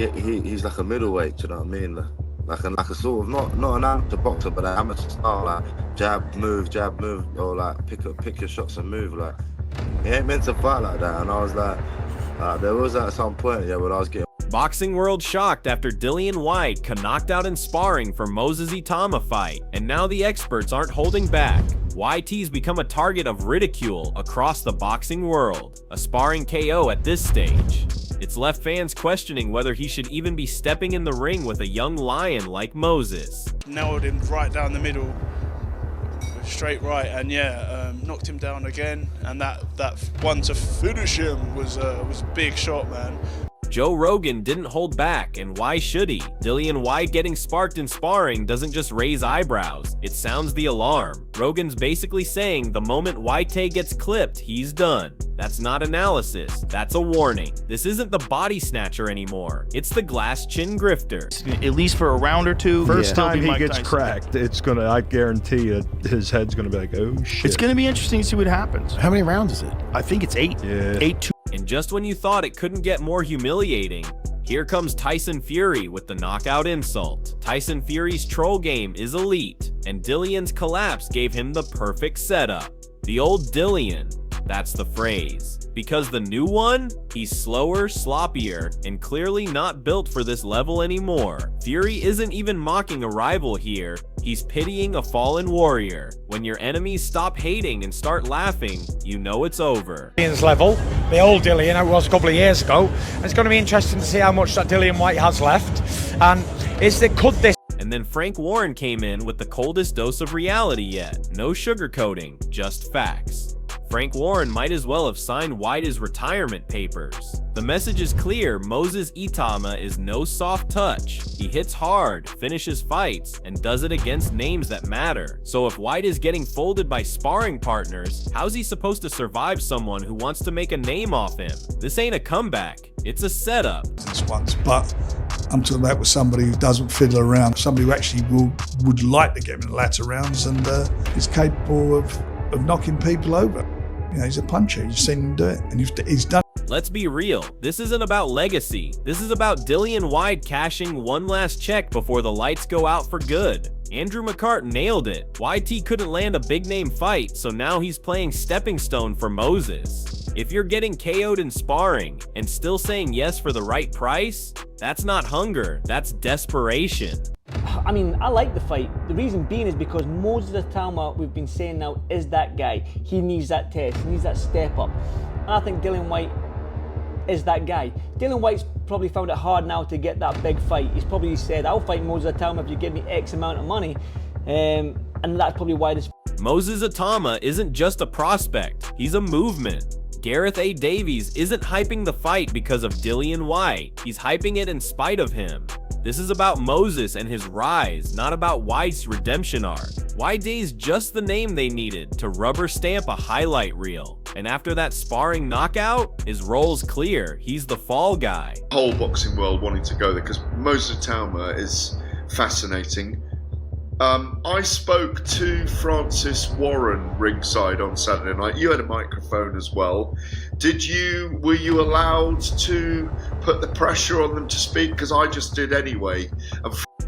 he's like a middleweight, do you know what I mean? Like a sort of not an amateur boxer, but an amateur style, like jab, move, or like pick your shots and move. Like he ain't meant to fight like that. And I was like, there was at some point, yeah, when I was getting. Boxing world shocked after Dillian Whyte got knocked out in sparring for Moses Itauma fight, and now the experts aren't holding back. YT's become a target of ridicule across the boxing world. A sparring KO at this stage. It's left fans questioning whether he should even be stepping in the ring with a young lion like Moses. Nailed him right down the middle, straight right, and yeah, knocked him down again. And that one to finish him was a big shot, man. Joe Rogan didn't hold back, and why should he? Dillian Whyte getting sparked in sparring doesn't just raise eyebrows, it sounds the alarm. Rogan's basically saying the moment Whyte gets clipped, he's done. That's not analysis, that's a warning. This isn't the body snatcher anymore, it's the glass chin grifter. At least for a round or two. First time he gets cracked, it's gonna, I guarantee you, his head's gonna be like, oh shit. It's gonna be interesting to see what happens. How many rounds is it? I think it's 8. Yeah. 8-2. And just when you thought it couldn't get more humiliating, here comes Tyson Fury with the knockout insult. Tyson Fury's troll game is elite, and Dillian's collapse gave him the perfect setup. The old Dillian, that's the phrase. Because the new one, he's slower, sloppier, and clearly not built for this level anymore. Fury isn't even mocking a rival here, he's pitying a fallen warrior. When your enemies stop hating and start laughing, you know it's over. Dillian's level, the old Dillian it was a couple of years ago. It's going to be interesting to see how much that Dillian Whyte has left. And could this. And then Frank Warren came in with the coldest dose of reality yet. No sugarcoating, just facts. Frank Warren might as well have signed Whyte's retirement papers. The message is clear, Moses Itauma is no soft touch. He hits hard, finishes fights, and does it against names that matter. So if Whyte is getting folded by sparring partners, how's he supposed to survive someone who wants to make a name off him? This ain't a comeback, it's a setup. But I'm talking about with somebody who doesn't fiddle around, somebody who actually would like to get him in the latter rounds and is capable of knocking people over. You know, he's a puncher, you've seen him do it, and he's done. Let's be real, this isn't about legacy. This is about Dillian Whyte cashing one last check before the lights go out for good. Andrew McCart nailed it. YT couldn't land a big name fight, so now he's playing stepping stone for Moses. If you're getting KO'd in sparring and still saying yes for the right price, that's not hunger, that's desperation. I mean, I like the fight. The reason being is because Moses Itauma, we've been saying now, is that guy. He needs that test, he needs that step up. And I think Dillian Whyte is that guy. Dillian Whyte's probably found it hard now to get that big fight. He's probably said, I'll fight Moses Itauma if you give me X amount of money. And that's probably why this. Moses Itauma isn't just a prospect, he's a movement. Gareth A. Davies isn't hyping the fight because of Dillian Whyte, he's hyping it in spite of him. This is about Moses and his rise, not about Whyte's redemption arc. YD's just the name they needed to rubber stamp a highlight reel. And after that sparring knockout, his role's clear, he's the fall guy. The whole boxing world wanting to go there because Moses Itauma is fascinating. I spoke to Francis Warren ringside on Saturday night. You had a microphone as well. Were you allowed to put the pressure on them to speak? Because I just did anyway.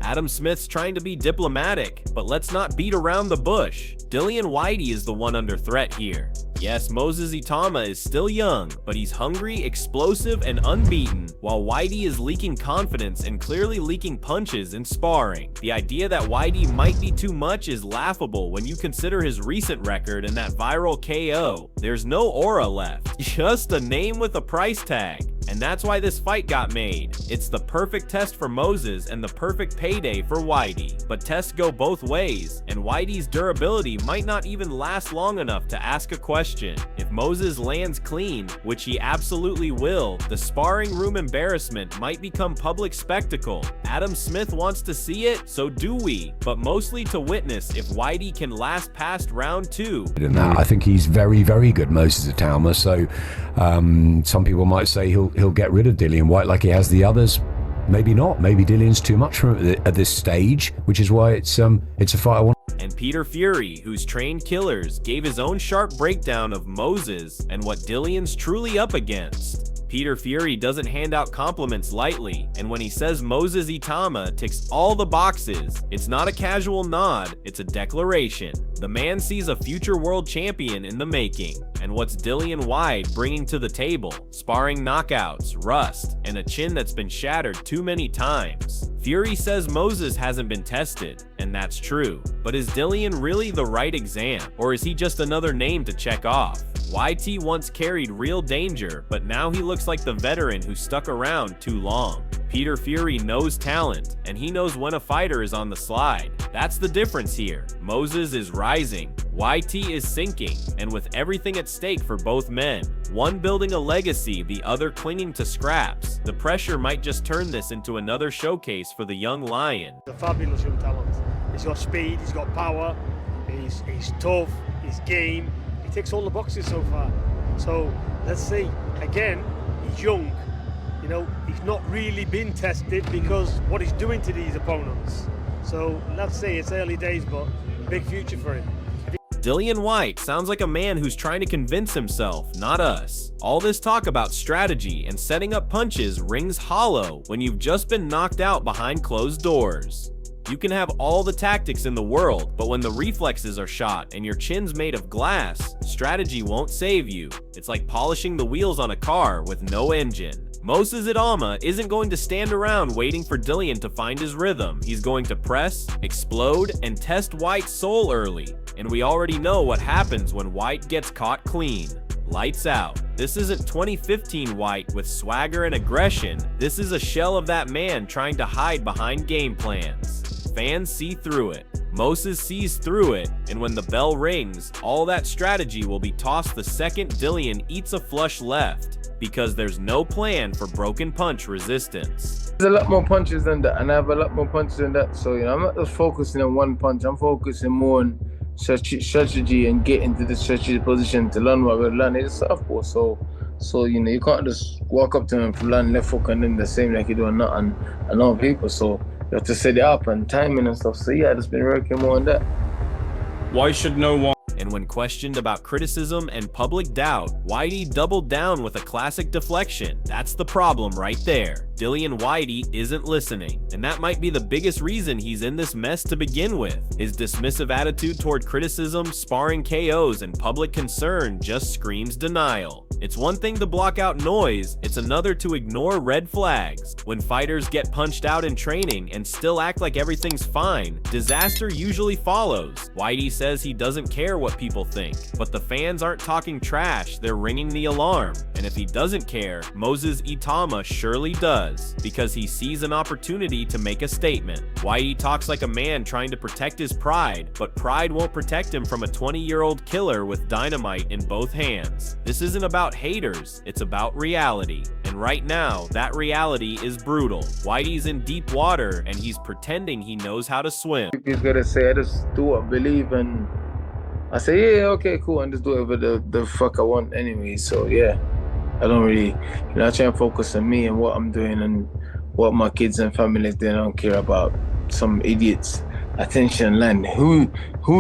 Adam Smith's trying to be diplomatic, but let's not beat around the bush. Dillian Whyte is the one under threat here. Yes, Moses Itauma is still young, but he's hungry, explosive, and unbeaten, while Whitey is leaking confidence and clearly leaking punches in sparring. The idea that Whitey might be too much is laughable when you consider his recent record and that viral KO. There's no aura left, just a name with a price tag. And that's why this fight got made. It's the perfect test for Moses and the perfect payday for Whitey. But tests go both ways, and Whitey's durability might not even last long enough to ask a question. If Moses lands clean, which he absolutely will, the sparring room embarrassment might become public spectacle. Adam Smith wants to see it, so do we, but mostly to witness if Whitey can last past round 2. I think he's very, very good, Moses Itauma, so some people might say he'll get rid of Dillian Whyte like he has the others. Maybe not. Maybe Dillian's too much for him at this stage, which is why it's a fight I want. And Peter Fury, who's trained killers, gave his own sharp breakdown of Moses and what Dillian's truly up against. Peter Fury doesn't hand out compliments lightly, and when he says Moses Itauma ticks all the boxes, it's not a casual nod, it's a declaration. The man sees a future world champion in the making. And what's Dillian Whyte bringing to the table? Sparring knockouts, rust, and a chin that's been shattered too many times. Fury says Moses hasn't been tested, and that's true. But is Dillian really the right exam, or is he just another name to check off? YT once carried real danger, but now he looks like the veteran who stuck around too long. Peter Fury knows talent, and he knows when a fighter is on the slide. That's the difference here. Moses is rising, YT is sinking, and with everything at stake for both men, one building a legacy, the other clinging to scraps, the pressure might just turn this into another showcase for the young lion. A fabulous young talent. He's got speed, he's got power, he's tough, he's game. He ticks all the boxes so far. So let's see. Again, he's young. You know, he's not really been tested because what he's doing to these opponents. So let's see. It's early days, but big future for him. Dillian Whyte sounds like a man who's trying to convince himself, not us. All this talk about strategy and setting up punches rings hollow when you've just been knocked out behind closed doors. You can have all the tactics in the world, but when the reflexes are shot and your chin's made of glass, strategy won't save you. It's like polishing the wheels on a car with no engine. Moses Itauma isn't going to stand around waiting for Dillian to find his rhythm. He's going to press, explode, and test Whyte's soul early. And we already know what happens when Whyte gets caught clean. Lights out. This isn't 2015 Whyte with swagger and aggression. This is a shell of that man trying to hide behind game plans. Fans see through it. Moses sees through it, and when the bell rings, all that strategy will be tossed the second Dillian eats a flush left, because there's no plan for broken punch resistance. There's a lot more punches than that, and I have a lot more punches than that, so I'm not just focusing on one punch, I'm focusing more on strategy and getting to the strategic position to learn what we're learning. It's softball, so you can't just walk up to him and learn left hook and then the same like you do on other people, so you have to set it up and timing and stuff. So yeah, I've just been working more on that. Why should no one? And when questioned about criticism and public doubt, Whitey doubled down with a classic deflection. That's the problem right there. Dillian Whyte isn't listening, and that might be the biggest reason he's in this mess to begin with. His dismissive attitude toward criticism, sparring KOs, and public concern just screams denial. It's one thing to block out noise, it's another to ignore red flags. When fighters get punched out in training and still act like everything's fine, disaster usually follows. Whitey says he doesn't care what people think, but the fans aren't talking trash, they're ringing the alarm. And if he doesn't care, Moses Itauma surely does, because he sees an opportunity to make a statement. Whitey talks like a man trying to protect his pride, but pride won't protect him from a 20-year-old killer with dynamite in both hands. This isn't about haters, it's about reality. And right now, that reality is brutal. Whitey's in deep water, and he's pretending he knows how to swim. He's gonna say, I just do what I believe, and I say, yeah, okay, cool, and just do whatever the fuck I want anyway, so yeah. I don't really, I try and focus on me and what I'm doing and what my kids and family is doing. I don't care about some idiots' attention land. Who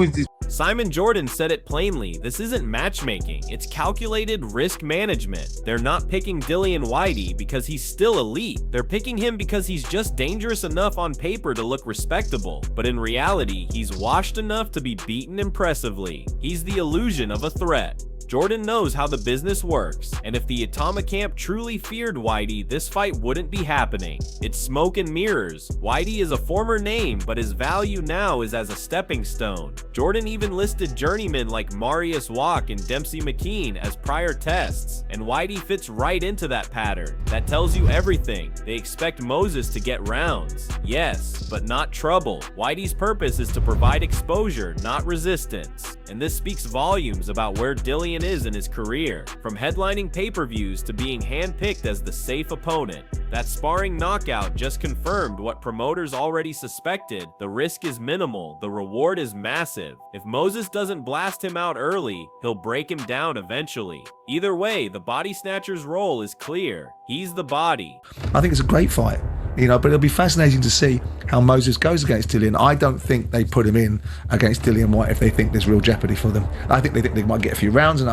is this? Simon Jordan said it plainly, this isn't matchmaking, it's calculated risk management. They're not picking Dillian Whyte because he's still elite. They're picking him because he's just dangerous enough on paper to look respectable, but in reality, he's washed enough to be beaten impressively. He's the illusion of a threat. Jordan knows how the business works, and if the Itauma camp truly feared Whitey, this fight wouldn't be happening. It's smoke and mirrors. Whitey is a former name, but his value now is as a stepping stone. Jordan even listed journeymen like Marius Walk and Dempsey McKean as prior tests, and Whitey fits right into that pattern. That tells you everything. They expect Moses to get rounds. Yes, but not trouble. Whitey's purpose is to provide exposure, not resistance. And this speaks volumes about where Dillian is in his career, from headlining pay-per-views to being handpicked as the safe opponent. That sparring knockout just confirmed what promoters already suspected. The risk is minimal, the reward is massive. If Moses doesn't blast him out early, he'll break him down eventually. Either way, the body snatcher's role is clear. He's the body. I think it's a great fight. You know, but it'll be fascinating to see how Moses goes against Dillian. I don't think they put him in against Dillian Whyte if they think there's real jeopardy for them. I think they might get a few rounds and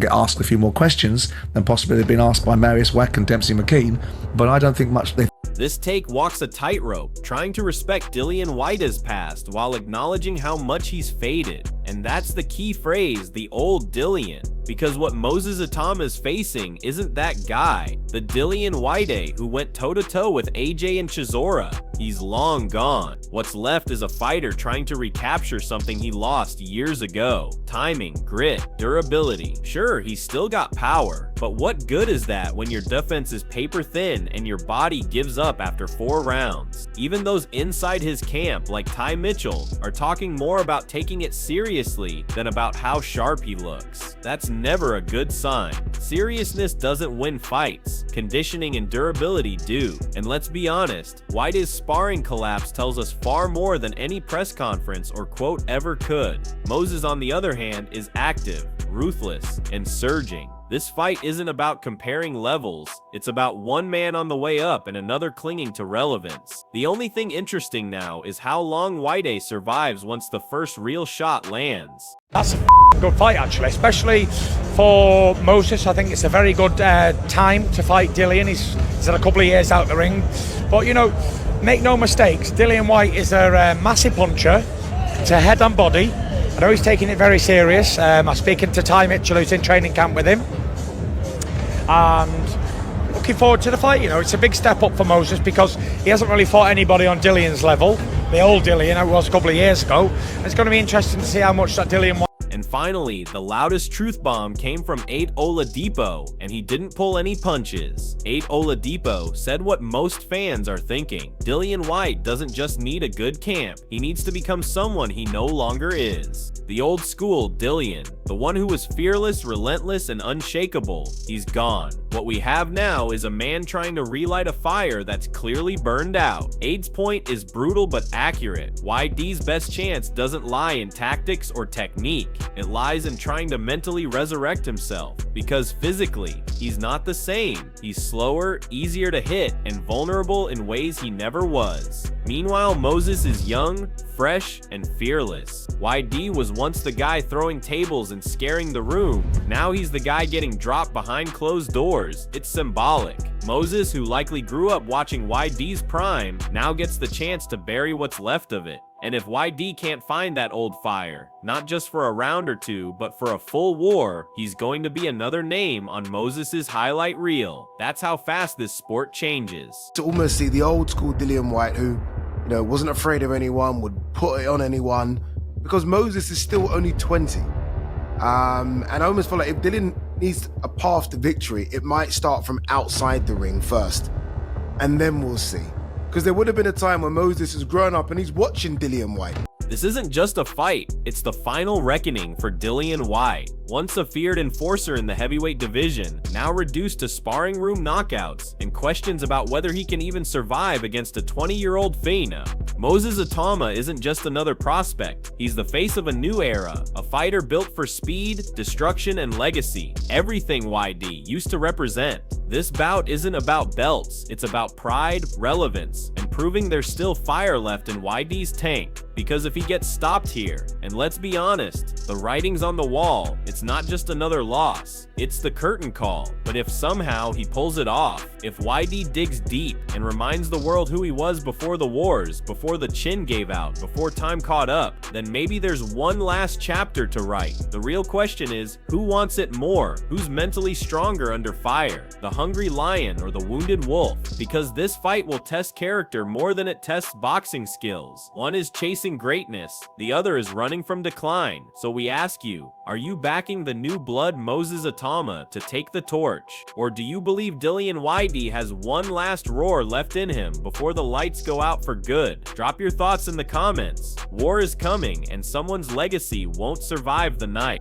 get asked a few more questions than possibly they've been asked by Marius Wack and Dempsey McKean, but I don't think much they. This take walks a tightrope, trying to respect Dillian Whyte's past while acknowledging how much he's faded. And that's the key phrase, the old Dillian. Because what Moses Itauma is facing isn't that guy, the Dillian Whyte who went toe-to-toe with AJ and Chisora. He's long gone. What's left is a fighter trying to recapture something he lost years ago. Timing, grit, durability. Sure, he's still got power, but what good is that when your defense is paper thin and your body gives up after 4 rounds? Even those inside his camp, like Ty Mitchell, are talking more about taking it seriously than about how sharp he looks. That's never a good sign. Seriousness doesn't win fights. Conditioning and durability do. And let's be honest, Whyte's sparring collapse tells us far more than any press conference or quote ever could. Moses, on the other hand, is active, ruthless, and surging. This fight isn't about comparing levels, it's about one man on the way up and another clinging to relevance. The only thing interesting now is how long Whyte survives once the first real shot lands. That's a good fight actually, especially for Moses. I think it's a very good time to fight Dillian. He's had a couple of years out the ring. But you know, make no mistakes, Dillian Whyte is a massive puncher. It's a head and body. I know he's taking it very serious. I'm speaking to Ty Mitchell, who's in training camp with him. And looking forward to the fight. You know, it's a big step up for Moses because he hasn't really fought anybody on Dillian's level. The old Dillian, it was a couple of years ago. It's going to be interesting to see how much that Dillian. And finally, the loudest truth bomb came from Ate Oladipo, and he didn't pull any punches. Ate Oladipo said what most fans are thinking. Dillian Whyte doesn't just need a good camp, he needs to become someone he no longer is. The old school Dillian, the one who was fearless, relentless, and unshakable, he's gone. What we have now is a man trying to relight a fire that's clearly burned out. Ade's point is brutal but accurate. YD's best chance doesn't lie in tactics or technique. It lies in trying to mentally resurrect himself, because physically, he's not the same. He's slower, easier to hit, and vulnerable in ways he never was. Meanwhile, Moses is young, fresh, and fearless. YD was once the guy throwing tables and scaring the room. Now he's the guy getting dropped behind closed doors. It's symbolic. Moses, who likely grew up watching YD's prime, now gets the chance to bury what's left of it. And if YD can't find that old fire, not just for a round or two, but for a full war, he's going to be another name on Moses's highlight reel. That's how fast this sport changes. To almost see the old school Dillian Whyte who, you know, wasn't afraid of anyone, would put it on anyone, because Moses is still only 20. And I almost feel like if Dillian needs a path to victory, it might start from outside the ring first, and then we'll see. Because there would have been a time when Moses is growing up and he's watching Dillian Whyte. This isn't just a fight, it's the final reckoning for Dillian Whyte. Once a feared enforcer in the heavyweight division, now reduced to sparring room knockouts and questions about whether he can even survive against a 20-year-old Feina. Moses Itauma isn't just another prospect, he's the face of a new era, a fighter built for speed, destruction, and legacy. Everything YD used to represent. This bout isn't about belts, it's about pride, relevance, and proving there's still fire left in YD's tank. Because if he gets stopped here, and let's be honest, the writing's on the wall, it's not just another loss, it's the curtain call. But if somehow he pulls it off, if YD digs deep and reminds the world who he was before the wars, before the chin gave out, before time caught up, then maybe there's one last chapter to write. The real question is, who wants it more? Who's mentally stronger under fire? The hungry lion or the wounded wolf? Because this fight will test character more than it tests boxing skills. One is chasing greatness, the other is running from decline. So we ask you, are you backing the new blood Moses Itauma to take the torch? Or do you believe Dillian Whyte has one last roar left in him before the lights go out for good? Drop your thoughts in the comments. War is coming and someone's legacy won't survive the night.